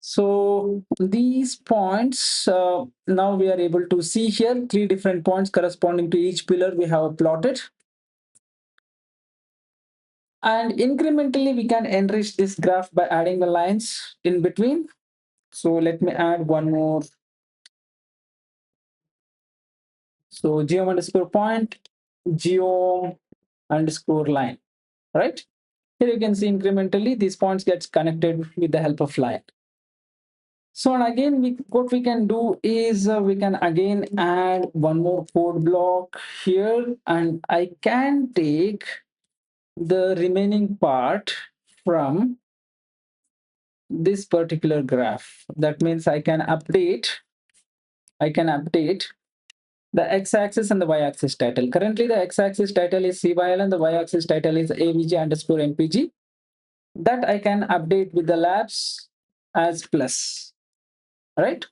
So these points, now we are able to see here 3 different points corresponding to each pillar we have plotted. And incrementally, we can enrich this graph by adding the lines in between. So let me add one more. So geom underscore point, geom underscore line, right? Here you can see incrementally these points gets connected with the help of line. So and again, what we can do is we can again add one more code block here, and I can take the remaining part from this particular graph. That means I can update the x-axis and the y-axis title. Currently, the x-axis title is CYL and the y-axis title is AVG underscore MPG. That I can update with the labs as plus, right?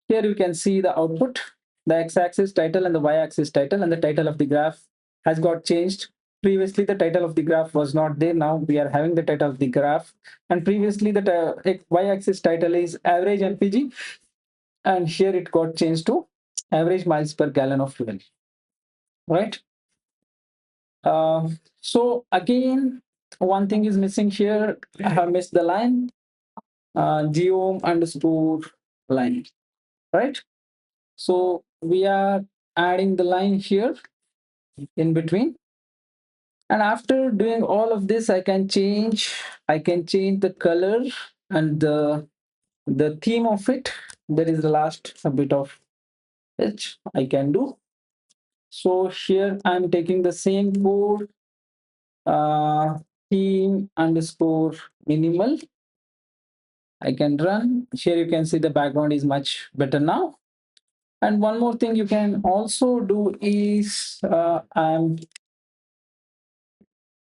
Here you can see the output, the x-axis title and the y-axis title, and the title of the graph has got changed. Previously, the title of the graph was not there. Now we are having the title of the graph. And previously, the y-axis title is average LPG. And here it got changed to average miles per gallon of fuel, right? So again, one thing is missing here. I have missed the line, geom underscore line, right? So we are adding the line here in between. And after doing all of this, I can change the color and the theme of it. That is the last bit of which I can do. So here I'm taking the same code, theme underscore minimal. I can run. Here you can see the background is much better now. And one more thing you can also do is I'm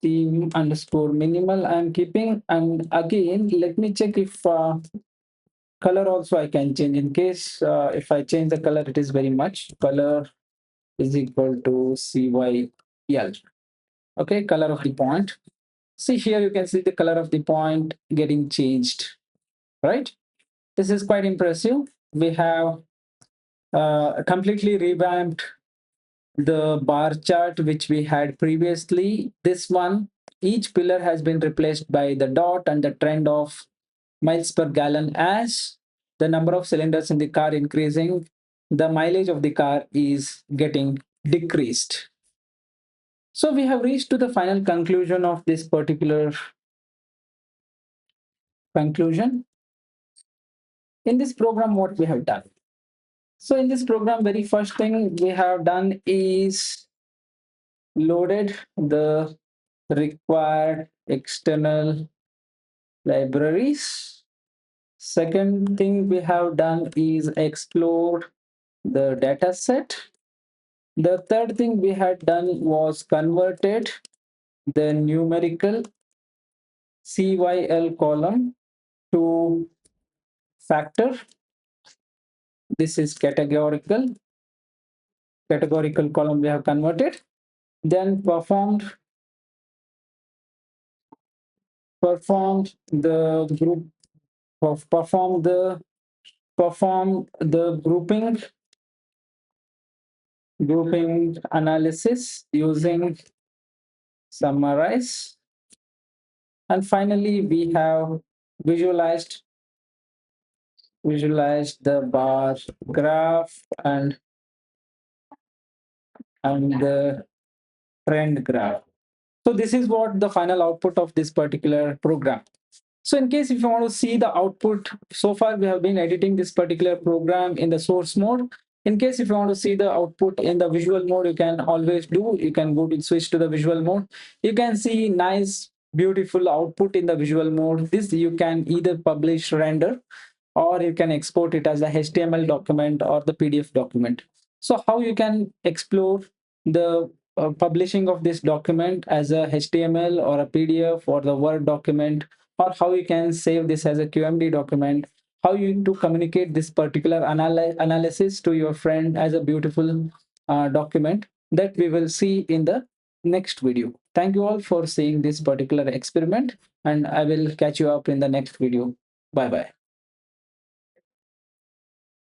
theme underscore minimal I'm keeping. And again, let me check if color also I can change. In case if I change the color, it is very much. Color is equal to CYL. Okay, color of the point. See here, you can see the color of the point getting changed, right? This is quite impressive. We have completely revamped the bar chart which we had previously. This one, each pillar has been replaced by the dot and the trend of miles per gallon. As the number of cylinders in the car increasing, the mileage of the car is getting decreased. So we have reached to the final conclusion of this particular conclusion. In this program, what we have done. So in this program, very first thing we have done is loaded the required external libraries. Second thing we have done is explore the data set. The third thing we had done was converted the numerical CYL column to factor. This is categorical column we have converted. Then performed the group of perform the grouping analysis using summarize, and finally we have visualized the bar graph and the trend graph. So this is what the final output of this particular program. So in case if you want to see the output, so far we have been editing this particular program in the source mode. In case if you want to see the output in the visual mode, you can always do. You can go to switch to the visual mode. You can see nice, beautiful output in the visual mode. This you can either publish, render, or you can export it as a HTML document or the PDF document. So how you can explore the publishing of this document as a HTML or a PDF or the Word document, or how you can save this as a QMD document, how you to communicate this particular analysis to your friend as a beautiful document, that we will see in the next video. Thank you all for seeing this particular experiment, and I will catch you up in the next video. Bye bye.